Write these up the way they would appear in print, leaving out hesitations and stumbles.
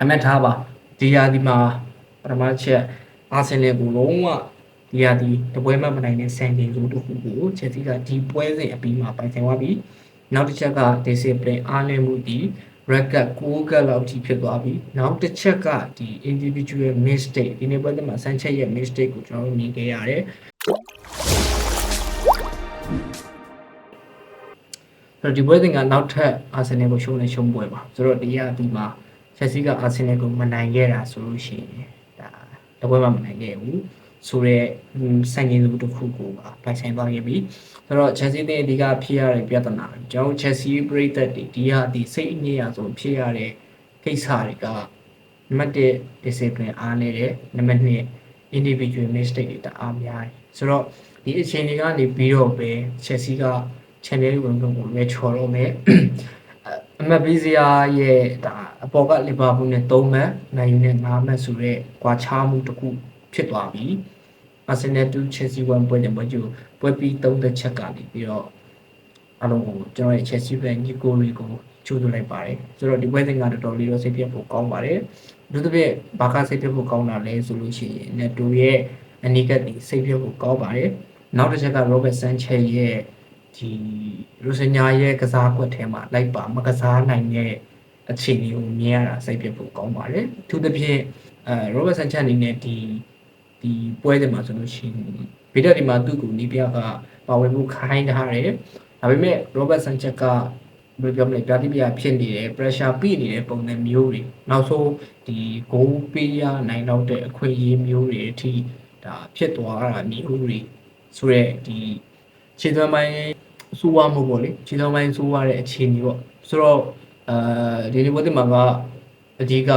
အမှတ်ထားပါဒီရာဒီမှာပထမချက်အာဆင်နယ်ကိုလုံးဝဒီရာဒီတပွဲမှမနိုင်တဲ့စံချိန်စုတစ်ခုကိုချက်စီကဒီပွဲစဉ်အပြီးမှာပိုင်ဆိုင်သွားပြီနောက်တစ်ချက်က discipline အားနည်းမှုဒီ record 6 ကလောက်ထိဖြစ်သွားပြီနောက်တစ်ချက်ကဒီ individual mistake ဒီနေ့ပွဲမှာဆန်းချက်ရဲ့ mistake ကိုကျွန်တော်တို့မြင်ခဲ့ရတယ်ဆိုတော့ဒီပွဲစဉ်ကနောက်ထပ်အာဆင်နယ်ကိုရှုံးနေရှုံးပွဲပါဆိုတော့ဒီရာဒီမှာချက်စီကအာဆင်နယ်ကိုမနိုင်ခဲ့တာဆိုလို့ရှိရင်ဒါတပွဲမှမနိုင်ခဲ့ဘူးဆိုတော့စံချိန်စုတစ်ခုကိုပါပိုင်ဆိုင်သွားခဲ့ပြီဆိုတော့ Chelsea တဲ့အဓိကဖြစ်ရတဲ့ပြဿနာကျွန်တော် Chelsea ပရိသတ်တွေဒီဟာဒီစိတ်အငြိရဆုံးဖြစ်ရတဲ့ကိစ္စတွေကနံပါတ်1 discipline အားနေတယ်နံပါတ်2 individual mistake တွေတအားများတယ်ဆိုတော့ဒီအချိန်တွေကနေပြီးတော့ပဲ Chelsea က Champions League ဝင်ဖို့ကိုလည်းချော်တော့မယ်အမတ်ဘီဇီယာရဲ့ဒါအပေါ်ကလီဗာပူးနဲ့3မှတ်မန်ယူနဲ့5မှတ်ဆိုတော့ကွာခြားမှုတစ်ခုဖြစ်သွားပြီအာဆင်နယ်2 Chelsea 1ပွဲတဲ့ပွဲကြီးပွဲပြီး3သက်ချက်ကနေပြီးတော့အလုံးကိုကျွန်တော်ရဲ့ Chelsea ဖန်ညီကိုတွေကိုချိုးသွင်းလိုက်ပါတယ်ဆိုတော့ဒီပွဲစဉ်ကတော်တော်လေးတော့စိတ်ပြတ်ဖို့ကောင်းပါတယ်ဒုတိယဘာကစိတ်ပြတ်ဖို့ကောင်းတာလဲဆိုလို့ရှိရင် Neto ရဲ့အနီးကပ်ဒီစိတ်ပြတ်ဖို့ကောင်းပါတယ်နောက်တစ်ချက်က Robert Sanchez ရဲ့ဒီရိုစညာရဲ့ကစားကွက်ထဲမှာလိုက်ပါမကစားနိုင်တဲ့အခြေအနေကိုမြင်ရတာစိတ်ပြတ်ဖို့ကောင်းပါတယ်အထူးသဖြင့်Robert Sanchez အနေနဲ့ဒီပွဲတွေမှာဆိုလို့ရှိရင်ဗီဒီယိုဒီမှာသူ့ကိုနီးပြကပါဝင်မှုခိုင်းထားတယ်ဒါပေမဲ့ Robert Sanchez ကဘယ်ပြောမလဲပြတိပြဖြစ်နေတယ် pressure ပြနေတဲ့ပုံစံမျိုးတွေနောက်ဆုံးဒီ goal ပေးရနိုင်တော့တဲ့အခွင့်အရေးမျိုးတွေအထိဒါဖြစ်သွားတာမျိုးတွေဆိုတော့ဒီခြေသွမ်းပိုင်းစိုးဝါမှုပေါ့လေခြေသွမ်းပိုင်းစိုးဝါတဲ့အခြေအနေပေါ့ဆိုတော့ဒီနေ့ပွဲဒီမှာကအဓိက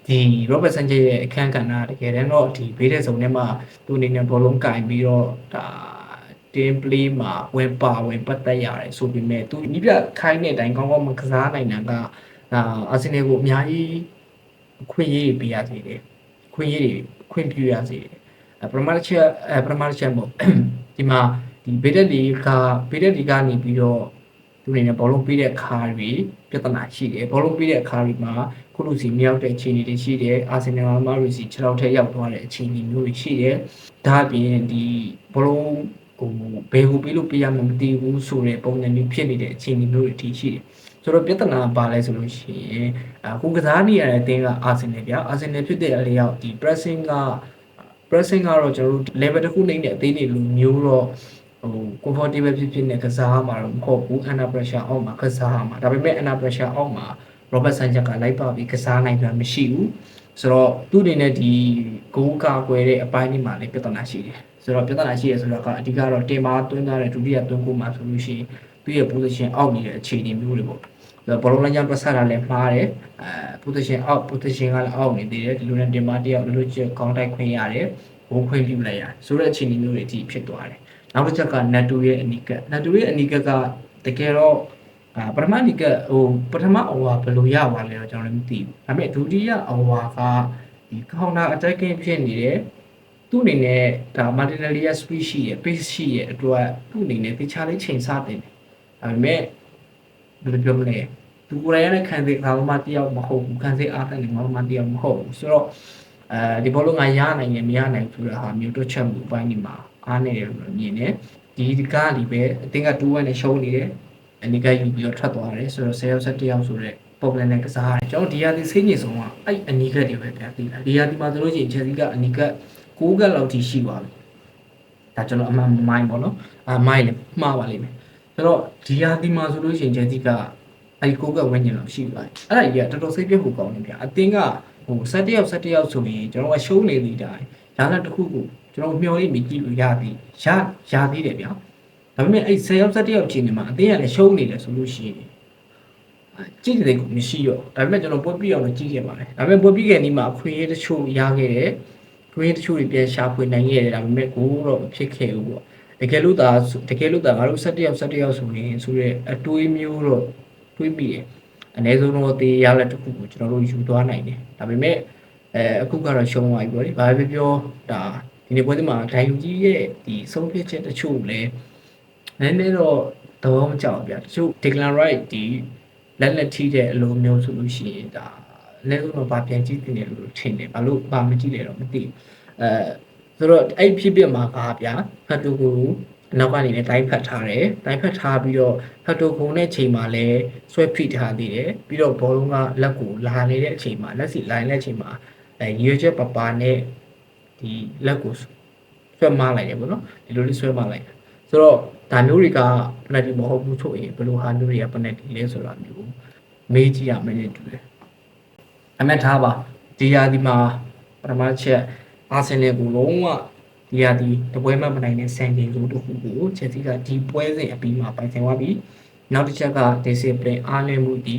ဒီ Robert Sanchez ရဲ့အခန်းကဏ္ဍတကယ်တော့ဒီဘေးတဲ့ဇုံထဲမှာသူအနေနဲ့ဘောလုံးကင်ပြီးတော့ဒါ team play မှာဝင်ပတ်သက်ရတယ်ဆိုပေမဲ့သူနီးပြခိုင်းတဲ့အတိုင်းကောင်းကောင်းမကစားနိုင်တာကအာဆင်နယ်ကိုအများကြီးအခွင့်အရေးပေးရသေးတယ်ခွင့်ပြုရသေးတယ်ပရမတ်ချက်မို့ဒီမှာဒီဘေးတဲ့လီကနေပြီးတော့သူအနေနဲ့ဘောလုံးပေးတဲ့ခါတွေပြဿနာရှိတယ်ဘောလုံးပေးတဲ့ခါတွေမှာခုလူစီမြောက်တဲ့အခြေအနေတွေရှိတယ်အာဆင်နယ်မှာရီစီ6လောက်ထဲရောက်သွားတဲ့အခြေအနေမျိုးတွေရှိတယ်ဒါအပြင်ဒီဘောလုံးကိုဘယ်ကိုပေးလို့ပေးရမှမသိဘူးဆိုတဲ့ပုံစံမျိုးဖြစ်နေတဲ့အခြေအနေမျိုးတွေအထိရှိတယ်ဆိုတော့ပြဿနာပါလဲဆိုလို့ရှိရင်အခုကစားနေရတဲ့အသင်းကအာဆင်နယ်ဗျာအာဆင်နယ်ဖြစ်တဲ့အလျောက်ဒီ pressing ကတော့ကျွန်တော်တို့ level တစ်ခုနှိမ့်တဲ့အသင်းတွေလိုမျိုးတော့comfortable ဖြစ်နေကစားမှာတော့မဟုတ်ဘူး under pressure အောက်မှာကစားမှာဒါပေမဲ့ under pressure အောက်မှာ Robert Sanchez ကလိုက်ပါပြီးကစားနိုင်တာမရှိဘူးဆိုတော့သူ့အနေနဲ့ဒီဂိုးကာကွယ်တဲ့အပိုင်းတွေမှာလည်းပြဿနာရှိတယ်ဆိုတော့ပြဿနာရှိရဆိုတော့ကအဓိကတော့တင်မာသွင်းထားတဲ့ဒုတိယသွင်းကိုမှဆိုလို့ရှိရင်သူ့ရဲ့ position အောက်နေတဲ့အခြေအနေမျိုးတွေပေါ့ဘောလုံးလမ်းကြောင်းပတ်ဆက်တာလည်းမှားတယ်position ကလည်းအောက်နေသေးတယ်ဒီလိုနဲ့တင်မာတယောက်လိုချစ်ကောင်းတိုက်ခွင့်ရတယ်ဘိုးခွင့်ပြုလိုက်ရတယ်ဆိုတဲ့အခြေအနေမျိုးတွေအထိဖြစ်သွားတယ်နောက်တစ်ချက်က Neto ရဲ့အနီးကကတကယ်တော့ပထမအနီးကပထမအဝါဘယ်လိုရပါလဲတော့ကျွန်တော်လည်းမသိဘူးဒါပေမဲ့ဒုတိယအဝါကဒီ counter attacking ဖြစ်နေတယ်သူ့အနေနဲ့ဒါ Martinelli ရဲ့ speed ရှိရဲ့ pace ရှိရဲ့အတွက်သူ့အနေနဲ့တခြားလေးချိန်ဆတင်တယ်ဒါပေမဲ့ဘယ်လိုပြောမလဲသူကိုယ်တိုင်လည်းခံစစ်ကားမှတယောက်မဟုတ်ဘူးခံစစ်အားတဲ့ငါမှတယောက်မဟုတ်ဘူးဆိုတော့ဒီဘောလုံးကရနိုင်တယ်မရနိုင်ဘူးဆိုတာဟာမျိုးတွက်ချက်မှုအပိုင်းဒီမှာအားနေတယ်လို့မြင်တယ်ဒီကားလီပဲအတင်းက2-1နဲ့ရှုံးနေတယ်အနိကယူပြီးတော့ထွက်သွားတယ်ဆိုတော့10ယောက်17ယောက်ဆိုတော့ပုံစံနဲ့ကစားရတယ်ကျွန်တော်ဒီဟာဒီစိတ်ညစ်ဆုံးကအဲ့အနိကတွေပဲပြန်ပြီးတာဒီဟာဒီမှာဆိုလို့ရှိရင် Chelsea ကအနိက6ကလောက်ထိရှိသွားပြီဒါကျွန်တော်အမှန်မိုင်းပေါ့နော်မိုင်းလည်းမှားပါလိမ့်မယ်ဆိုတော့ဒီဟာဒီမှာဆိုလို့ရှိရင် Chelsea ကအဲ့6ကဝင်းကျင်လောက်ရှိသွားပြီအဲ့ဒါကြီးကတော်တော်စိတ်ပြတ်ဖို့ကောင်းနေဗျာအတင်းက17ယောက်ဆိုရင်ကျွန်တော်ကရှုံးနေသေးတာဒါလည်းတစ်ခုကိုကျွန်တော်မျှော်လင့်ပြီးကြည့်လို့ရသေးတယ်ဗျာဒါပေမဲ့အဲ့10ယောက်17ယောက်ချင်းနေမှာအတင်းကလည်းရှုံးနေတယ်ဆိုလို့ရှိရင်ကြည့်တဲ့ကိုမရှိတော့ဒါပေမဲ့ကျွန်တော်ပွဲပြီးအောင်လို့ကြည့်ခဲ့ပါတယ်ဒါပေမဲ့ပွဲပြီးခဲ့နီးမှာခွေးတချို့ရခဲ့တယ်ခွေးတချို့တွေပြန်ရှာဖွေနိုင်ခဲ့တယ်ဒါပေမဲ့ကိုတော့မဖြစ်ခဲ့ဘူးပေါ့တကယ်လို့သာငါတို့17ယောက်ဆိုရင်ဆိုရဲအတွေးမျိုးတော့တွေးမိတယ်အနည်းဆုံးတော့တေးရလက်တစ်ခုကိုကျွန်တော်တို့ယူသွားနိုင်တယ်ဒါပေမဲ့အခုကတော့ရှုံးသွားပြီပေါ့လေဘာပဲပြောဒါဒီနေ့ပွဲဒီမှာဒိုင်ယူကြီးရဲ့ဒီဆုံးဖြတ်ချက်တချို့လည်းနည်းနည်းတော့သဘောမကျဘူးဗျာတချို့ Declan Rice ဒီလက်ထိတဲ့အလိုမျိုးဆိုလို့ရှိရင်ဒါ လည်းတော့ဘာပြန်ကြည့်တင်တယ်လို့ထင်တယ်ဘာလို့ဘာမကြည့်လဲတော့မသိဆိုတော့အဲ့ဖြစ်ပြမှာကဗျာဖတ်တူကိုအနောက်ကနေလည်းတိုင်းဖတ်ထားတယ်တိုင်းဖတ်ထားပြီးတော့ဖတ်တူခုံတဲ့ချိန်မှာလည်းဆွဲဖိထားသေးတယ်ပြီးတော့ဘောလုံးကလက်ကိုလာနေတဲ့အချိန်မှာလက်စီလိုင်းတဲ့အချိန်မှာရွေချက်ပပနဲ့ဒီလက်ကိုဆွဲမလိုက်တယ်ပေါ့နော်ဒီလိုလေးဆွဲမလိုက်ဆိုတော့ဒါမျိုးတွေကပနက်တီမဟုတ်ဘူးဆိုရင်ဘယ်လိုဟာမျိုးတွေကပနက်တီလဲဆိုတာမျိုးမေးကြည့်ရမယ်တူတယ်အမှတ်ထားပါဒီရာဒီမှာပထမချက်အာဆင်နယ်ကိုလုံးဝဒီရာဒီတပွဲမှမနိုင်တဲ့စံချိန်လို့တခုကိုချက်စီကဒီပွဲစဉ်အပြီးမှာပိုင်ဆိုင်သွားပြီနောက်တစ်ချက်က discipline အားနည်းမှုဒီ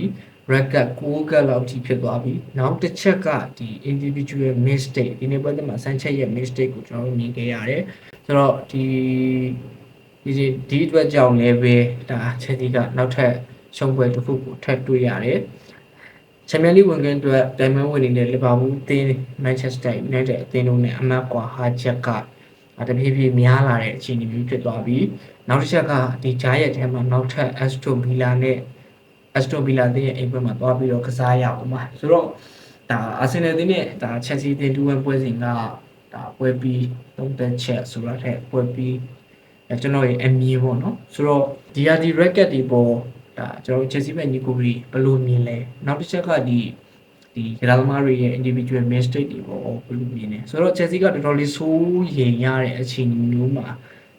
record 6ကလောက်ထိဖြစ်သွားပြီနောက်တစ်ချက်ကဒီ individual mistake ဒီနေ့ပွဲမှာဆန်းချက်ရဲ့ mistake ကိုကျွန်တော်တို့မြင်ခဲ့ရတယ်ဆိုတော့ဒီအတွက်ကြောင့်လည်းပဲဒါချက်စီကနောက်ထပ်ရှုံးပွဲတစ်ခုကိုထပ်တွေ့ရတယ်ချန်ပီယံလိဝင်ခွင့်အတွက်တိုင်မန်ဝင်နေတဲ့လီဗာပူးအသင်းမန်ချက်စတာယူနိုက်တက်အသင်းတို့နဲ့အမတ်ကွာဟာချက်ကတဖြည်းဖြည်းများလာတဲ့အခြေအနေမျိုးဖြစ်သွားပြီးနောက်တစ်ချက်ကဒီဂျားရဲ့ထဲမှာနောက်ထပ် Aston Villa နဲ့Aston Villa တဲ့အိမ်ပွဲမှာသွားပြီးတော့ကစားရအောင်ပါဆိုတော့ဒါအာဆင်နယ်နဲ့ဒါ Chelsea အသင်း2-1ပွဲစဉ်ကဒါပွဲပြီး3ချက်ဆိုတော့တဲ့ပွဲပြီးကျွန်တော်ရဲ့အမြင်ပေါ့နော်ဆိုတော့ဒီဟာဒီ record တွေပေါ်ဒါကျွန်တော် Chelsea ပဲညီကိုရီဘယ်လိုမြင်လဲနောက်တစ်ချက်ကဒီဂရာသမားတွေရဲ့ individual mistake တွေပေါ့ဘယ်လိုမြင်လဲဆိုတော့ Chelsea ကတော်တော်လေးဆိုးရင်ရတဲ့အခြေအနေမျိုးမှာ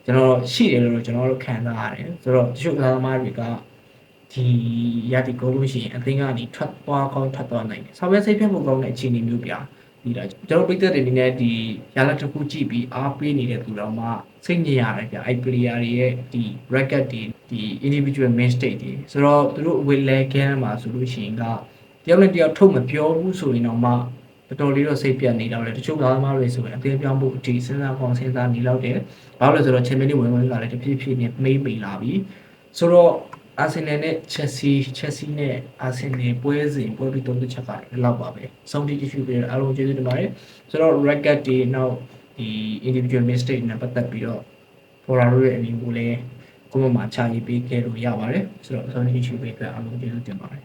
ကျွန်တော်ရှိတယ်လို့ကျွန်တော်တို့ခံစားရတယ်ဆိုတော့တချို့ဂရာသမားတွေကဒီရတီကိုလို့ရှိရင်အသင်းကနေထွက်သွားကောင်းထွက်သွားနိုင်တယ်ဆောက်ရဲစိတ်ဖြတ်ဖို့ကောင်းတဲ့အခြေအနေမျိုးပြဒီလားကျွန်တော်ပိတ်သက်တွေအနေနဲ့ဒီရလတစ်ခုကြည့်ပြီးအားပေးနေတဲ့သူတော်မှစိတ်ညစ်ရတယ်ဗျအဲ့ player တွေရဲ့ဒီ record တွေဒီ individual mistake တွေဆိုတော့သူတို့ဝေလဲခဲမှာဆိုလို့ရှိရင်ကတယောက်နဲ့တယောက်ထုတ်မပြောဘူးဆိုရင်တော့မှတော်တော်လေးတော့စိတ်ပြတ်နေတော့လေတချို့ကားသမားတွေဆိုရင်အသေးပြောင်းဖို့ဒီစဉ်းစားကောင်းစဉ်းစားနေလောက်တယ်ဘာလို့လဲဆိုတော့ချန်ပီယံလိဝင်ဝင်ကလည်းတဖြည်းဖြည်းနဲ့မေးမိလာပြီဆိုတော့အာဆင်နယ်နဲ့ချက်စီနဲ့အာဆင်နယ်ပွဲစဉ်ပွဲပြီး3ချက်ကလည်းလောက်ပါပဲဆုံးဖြတ်ကြည့်ပြီးတော့အားလုံးကျေးဇူးတင်ပါတယ်ဆိုတော့ record တွေနောက်ဒီ individual mistake နဲ့ပတ်သက်ပြီးတော့ forum ရဲ့အမြင်ကိုလည်းကိုယ့်မှာချရေးပေးခဲ့လို့ရပါတယ်ဆိုတော့ဆုံးဖြတ်ကြည့်ပြီးအတွက်အားလုံးကျေးဇူးတင်ပါတယ်